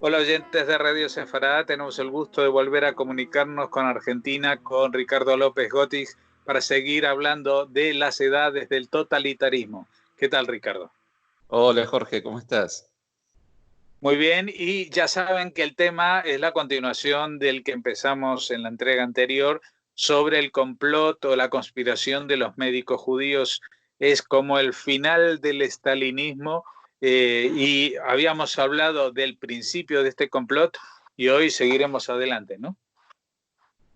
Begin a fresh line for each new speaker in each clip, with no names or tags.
Hola oyentes de Radio Sefarada, tenemos el gusto de volver a comunicarnos con Argentina, con Ricardo López Gotis, para seguir hablando de las edades del totalitarismo. ¿Qué tal, Ricardo?
Hola Jorge, ¿cómo estás?
Muy bien, y ya saben que el tema es la continuación del que empezamos en la entrega anterior sobre el complot o la conspiración de los médicos judíos. Es como el final del estalinismo, y habíamos hablado del principio de este complot y hoy seguiremos adelante, ¿no?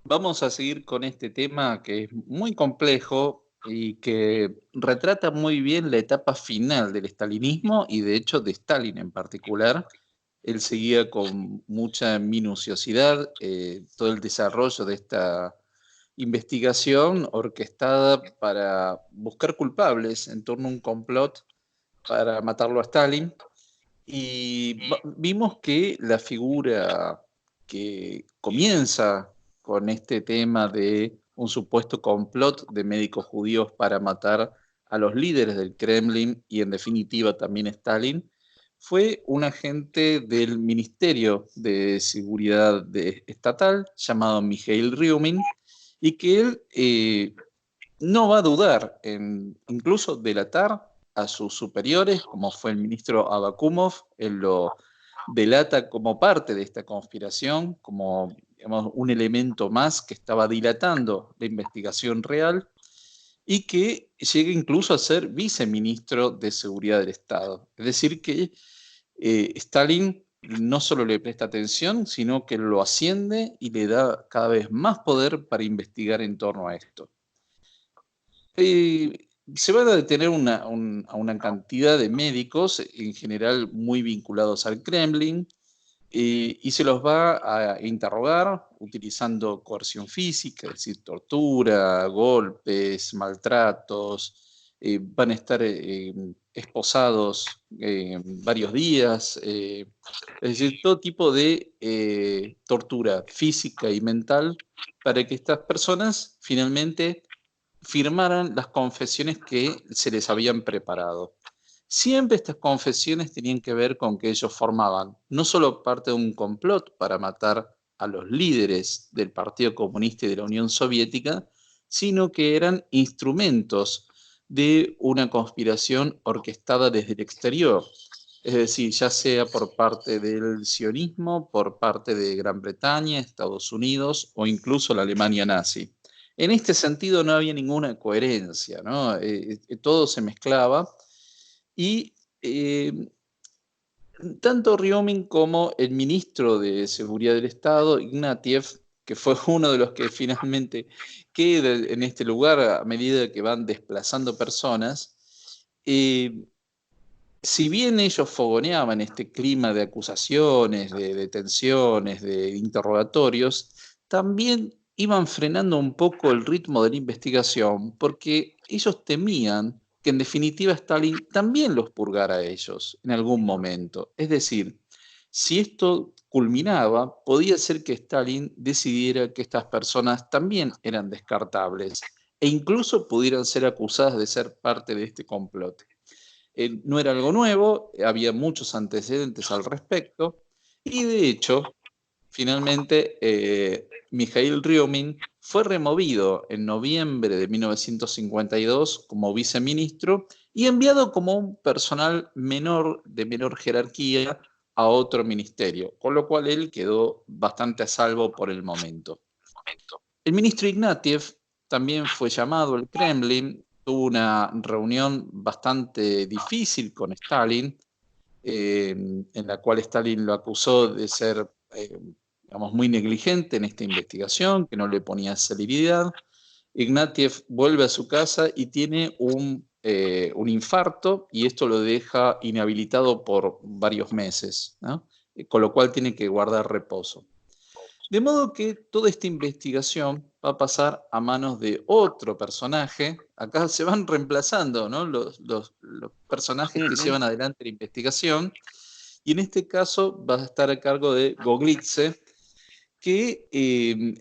Vamos a seguir con este tema que es muy complejo y que retrata muy bien la etapa final del estalinismo y de hecho de Stalin en particular. Él seguía con mucha minuciosidad todo el desarrollo de esta investigación orquestada para buscar culpables en torno a un complot para matarlo a Stalin. Y vimos que la figura que comienza con este tema de un supuesto complot de médicos judíos para matar a los líderes del Kremlin y en definitiva también Stalin, fue un agente del Ministerio de Seguridad Estatal llamado Mikhail Ryumin y que él no va a dudar en incluso delatar a sus superiores, como fue el ministro Abakumov. Él lo delata como parte de esta conspiración, como digamos, un elemento más que estaba dilatando la investigación real y que llega incluso a ser viceministro de Seguridad del Estado. Es decir, que Stalin no solo le presta atención, sino que lo asciende y le da cada vez más poder para investigar en torno a esto. Se van a detener a una cantidad de médicos, en general muy vinculados al Kremlin, y se los va a interrogar utilizando coerción física, es decir, tortura, golpes, maltratos. Van a estar esposados varios días, es decir, todo tipo de tortura física y mental para que estas personas finalmente firmaran las confesiones que se les habían preparado. Siempre estas confesiones tenían que ver con que ellos formaban no solo parte de un complot para matar a los líderes del Partido Comunista y de la Unión Soviética, sino que eran instrumentos de una conspiración orquestada desde el exterior. Es decir, ya sea por parte del sionismo, por parte de Gran Bretaña, Estados Unidos o incluso la Alemania nazi. En este sentido no había ninguna coherencia, ¿no? Todo se mezclaba y tanto Ryomin como el ministro de Seguridad del Estado, Ignatieff, que fue uno de los que finalmente queda en este lugar a medida que van desplazando personas, si bien ellos fogoneaban este clima de acusaciones, de detenciones, de interrogatorios, también iban frenando un poco el ritmo de la investigación porque ellos temían que en definitiva Stalin también los purgara a ellos en algún momento. Es decir, si esto culminaba, podía ser que Stalin decidiera que estas personas también eran descartables e incluso pudieran ser acusadas de ser parte de este complot. No era algo nuevo, había muchos antecedentes al respecto, y de hecho, finalmente, Mikhail Ryomin fue removido en noviembre de 1952 como viceministro y enviado como un personal menor, de menor jerarquía, a otro ministerio, con lo cual él quedó bastante a salvo por el momento. El ministro Ignatieff también fue llamado al Kremlin, tuvo una reunión bastante difícil con Stalin, en la cual Stalin lo acusó de ser, digamos, muy negligente en esta investigación, que no le ponía celeridad. Ignatieff vuelve a su casa y tiene un infarto y esto lo deja inhabilitado por varios meses, ¿no? Con lo cual tiene que guardar reposo. De modo que toda esta investigación va a pasar a manos de otro personaje. Acá se van reemplazando, ¿no? los personajes que llevan adelante la investigación. Y en este caso va a estar a cargo de Goglitze, que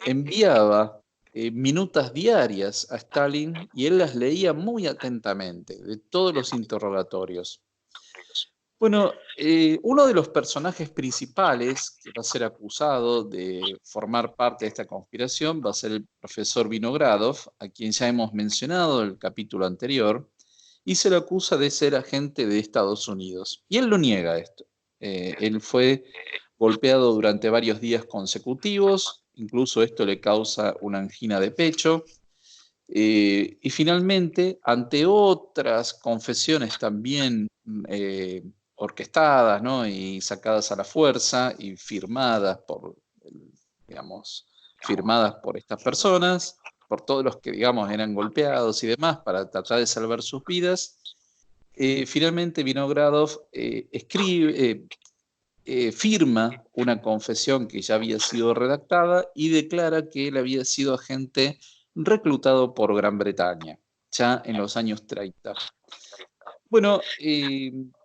enviaba minutas diarias a Stalin y él las leía muy atentamente de todos los interrogatorios. Bueno, uno de los personajes principales que va a ser acusado de formar parte de esta conspiración va a ser el profesor Vinogradov, a quien ya hemos mencionado en el capítulo anterior, y se le acusa de ser agente de Estados Unidos. Y él lo niega esto. Él fue golpeado durante varios días consecutivos, incluso esto le causa una angina de pecho. Y finalmente, ante otras confesiones también orquestadas, ¿no? Y sacadas a la fuerza y firmadas por, digamos, firmadas por estas personas, por todos los que, digamos, eran golpeados y demás para tratar de salvar sus vidas, finalmente Vinogradov firma una confesión que ya había sido redactada y declara que él había sido agente reclutado por Gran Bretaña, ya en los años 30. Bueno,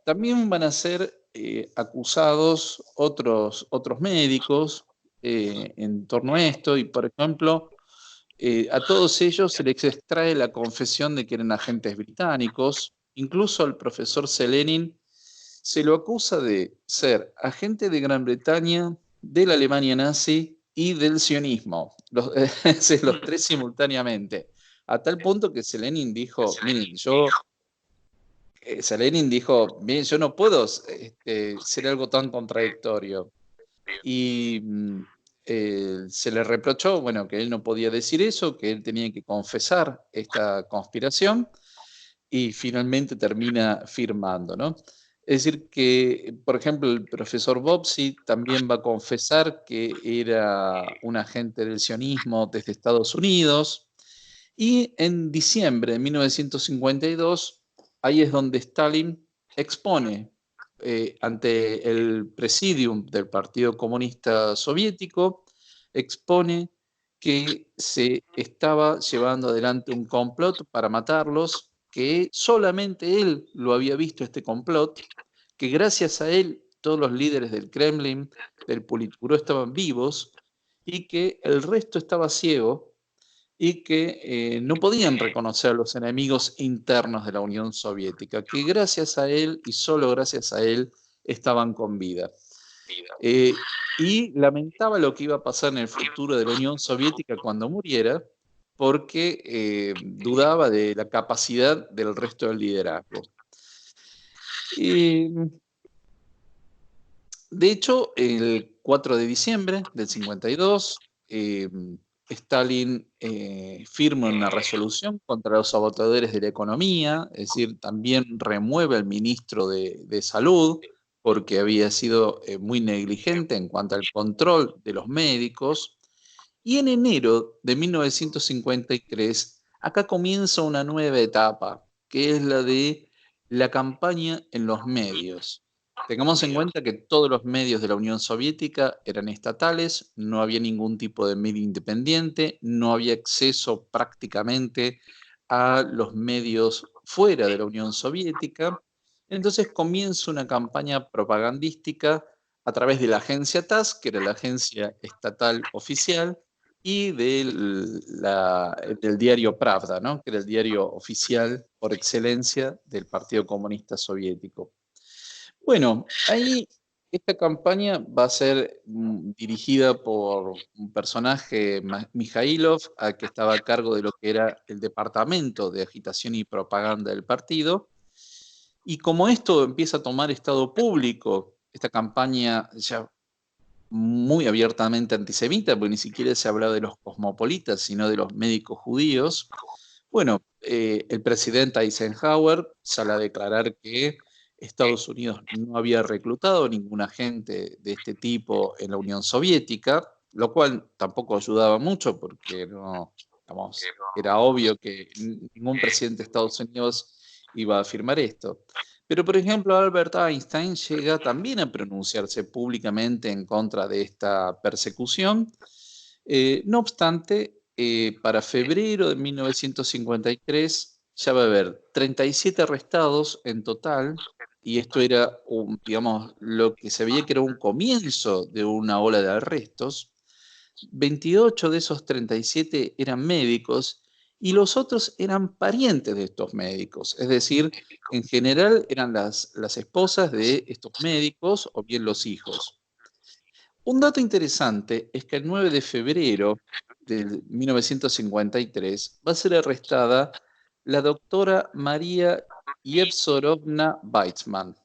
también van a ser acusados otros médicos en torno a esto, y por ejemplo, a todos ellos se les extrae la confesión de que eran agentes británicos. Incluso al profesor Selenin se lo acusa de ser agente de Gran Bretaña, de la Alemania nazi y del sionismo, los tres simultáneamente, a tal punto que Selenin dijo, miren, yo no puedo ser algo tan contradictorio. Y se le reprochó, bueno, que él no podía decir eso, que él tenía que confesar esta conspiración, y finalmente termina firmando, ¿no? Es decir que, por ejemplo, el profesor Bobsi también va a confesar que era un agente del sionismo desde Estados Unidos, y en diciembre de 1952, ahí es donde Stalin expone ante el presidium del Partido Comunista Soviético, expone que se estaba llevando adelante un complot para matarlos, que solamente él lo había visto este complot, que gracias a él todos los líderes del Kremlin, del Politburó estaban vivos, y que el resto estaba ciego, y que no podían reconocer a los enemigos internos de la Unión Soviética, que gracias a él y solo gracias a él estaban con vida. Y lamentaba lo que iba a pasar en el futuro de la Unión Soviética cuando muriera, porque dudaba de la capacidad del resto del liderazgo. De hecho, el 4 de diciembre del 52, Stalin firma una resolución contra los sabotadores de la economía, es decir, también remueve al ministro de Salud porque había sido muy negligente en cuanto al control de los médicos. Y en enero de 1953, acá comienza una nueva etapa, que es la de la campaña en los medios. Tengamos en cuenta que todos los medios de la Unión Soviética eran estatales, no había ningún tipo de medio independiente, no había acceso prácticamente a los medios fuera de la Unión Soviética. Entonces comienza una campaña propagandística a través de la agencia TASS, que era la agencia estatal oficial, y del diario Pravda, ¿no? Que era el diario oficial por excelencia del Partido Comunista Soviético. Bueno, ahí esta campaña va a ser dirigida por un personaje, Mijailov, que estaba a cargo de lo que era el departamento de agitación y propaganda del partido. Y como esto empieza a tomar estado público, esta campaña ya muy abiertamente antisemita, porque ni siquiera se hablaba de los cosmopolitas, sino de los médicos judíos. Bueno, el presidente Eisenhower sale a declarar que Estados Unidos no había reclutado ningún agente de este tipo en la Unión Soviética, lo cual tampoco ayudaba mucho porque no, digamos, era obvio que ningún presidente de Estados Unidos iba a afirmar esto. Pero, por ejemplo, Albert Einstein llega también a pronunciarse públicamente en contra de esta persecución. No obstante, para febrero de 1953 ya va a haber 37 arrestados en total, y esto era, digamos, lo que se veía que era un comienzo de una ola de arrestos. 28 de esos 37 eran médicos, y los otros eran parientes de estos médicos, es decir, en general eran las esposas de estos médicos o bien los hijos. Un dato interesante es que el 9 de febrero de 1953 va a ser arrestada la doctora María Yevsorovna Weizmann.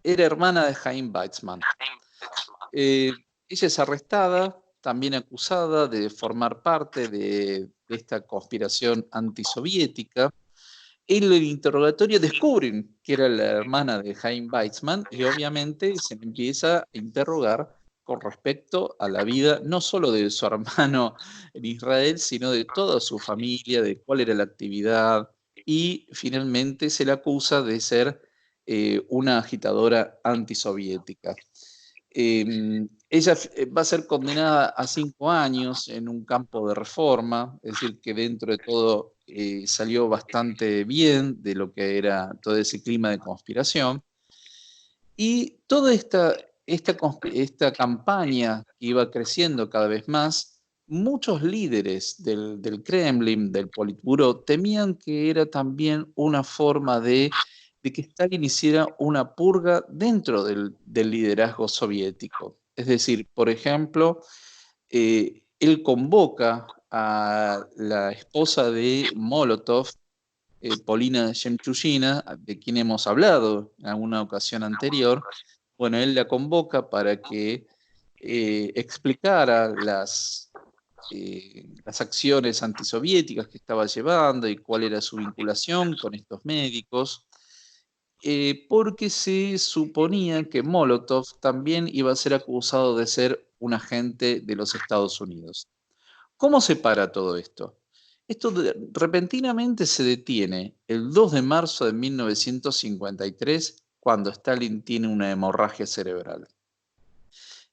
Era hermana de Jaime Weizmann. Ella es arrestada, también acusada de formar parte de esta conspiración antisoviética. En el interrogatorio descubren que era la hermana de Jaime Weizmann y obviamente se le empieza a interrogar con respecto a la vida no solo de su hermano en Israel, sino de toda su familia, de cuál era la actividad, y finalmente se le acusa de ser una agitadora antisoviética. Ella va a ser condenada a 5 años en un campo de reforma, es decir, que dentro de todo salió bastante bien de lo que era todo ese clima de conspiración. Y toda esta campaña que iba creciendo cada vez más, muchos líderes del Kremlin, del Politburó, temían que era también una forma de que Stalin hiciera una purga dentro del liderazgo soviético. Es decir, por ejemplo, él convoca a la esposa de Molotov, Polina Shemchushina, de quien hemos hablado en alguna ocasión anterior. Bueno, él la convoca para que explicara las acciones antisoviéticas que estaba llevando y cuál era su vinculación con estos médicos, porque se suponía que Molotov también iba a ser acusado de ser un agente de los Estados Unidos. ¿Cómo se para todo esto? Esto repentinamente se detiene el 2 de marzo de 1953, cuando Stalin tiene una hemorragia cerebral.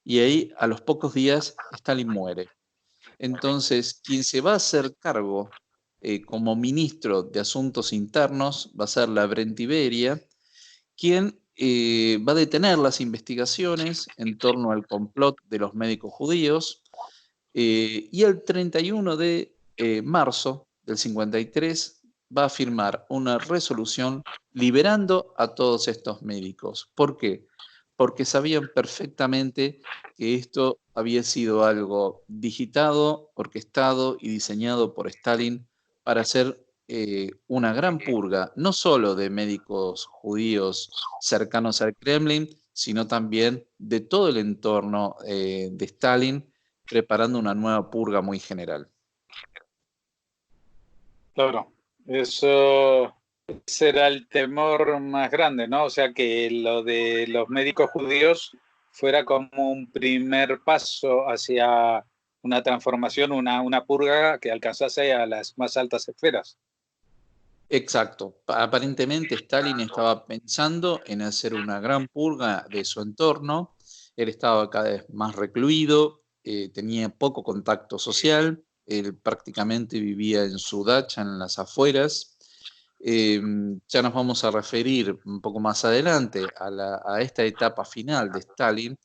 Y ahí, a los pocos días, Stalin muere. Entonces, quien se va a hacer cargo como ministro de Asuntos Internos va a ser la Brentiberia, quien va a detener las investigaciones en torno al complot de los médicos judíos, y el 31 de marzo del 53 va a firmar una resolución liberando a todos estos médicos. ¿Por qué? Porque sabían perfectamente que esto había sido algo digitado, orquestado y diseñado por Stalin para hacer una gran purga, no solo de médicos judíos cercanos al Kremlin, sino también de todo el entorno de Stalin, preparando una nueva purga muy general.
Claro, eso será el temor más grande, ¿no? O sea, que lo de los médicos judíos fuera como un primer paso hacia una transformación, una purga que alcanzase a las más altas esferas.
Exacto. Aparentemente Stalin estaba pensando en hacer una gran purga de su entorno. Él estaba cada vez más recluido, tenía poco contacto social, él prácticamente vivía en su dacha en las afueras. Ya nos vamos a referir un poco más adelante a esta etapa final de Stalin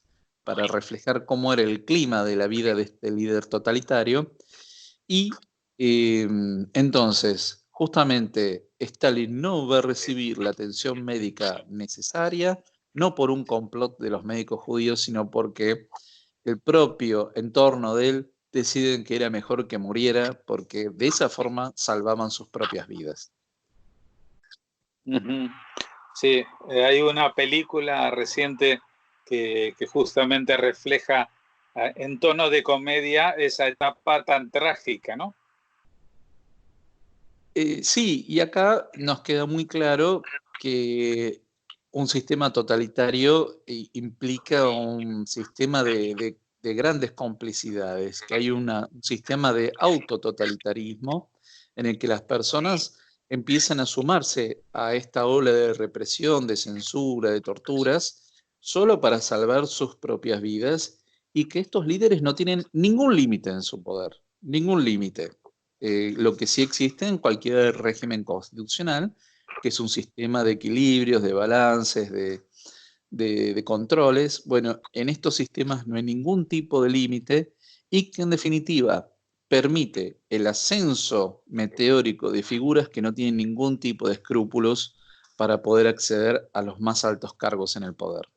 para reflejar cómo era el clima de la vida de este líder totalitario. Y entonces, justamente, Stalin no va a recibir la atención médica necesaria, no por un complot de los médicos judíos, sino porque el propio entorno de él deciden que era mejor que muriera, porque de esa forma salvaban sus propias vidas.
Uh-huh. Sí, hay una película reciente que justamente refleja en tono de comedia esa etapa tan trágica, ¿no?
Sí, y acá nos queda muy claro que un sistema totalitario implica un sistema de grandes complicidades, que hay un sistema de autototalitarismo en el que las personas empiezan a sumarse a esta ola de represión, de censura, de torturas, solo para salvar sus propias vidas, y que estos líderes no tienen ningún límite en su poder, ningún límite. Lo que sí existe en cualquier régimen constitucional, que es un sistema de equilibrios, de balances, de controles. Bueno, en estos sistemas no hay ningún tipo de límite y que en definitiva permite el ascenso meteórico de figuras que no tienen ningún tipo de escrúpulos para poder acceder a los más altos cargos en el poder.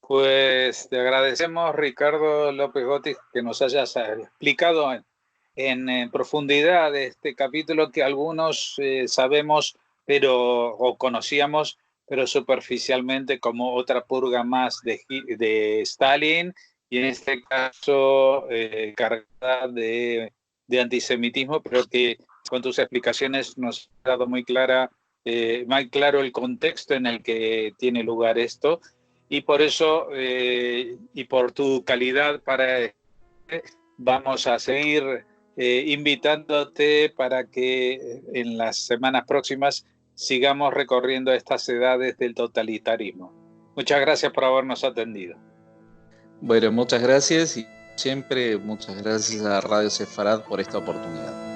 Pues te agradecemos, Ricardo López Gotis, que nos hayas explicado en profundidad este capítulo que algunos sabemos o conocíamos, pero superficialmente, como otra purga más de Stalin, y en este caso cargada de antisemitismo, pero que con tus explicaciones nos ha dado muy claro el contexto en el que tiene lugar esto, y por eso y por tu calidad para vamos a seguir invitándote para que en las semanas próximas sigamos recorriendo estas edades del totalitarismo. Muchas gracias por habernos atendido.
Bueno, muchas gracias y siempre muchas gracias a Radio Sefarad por esta oportunidad.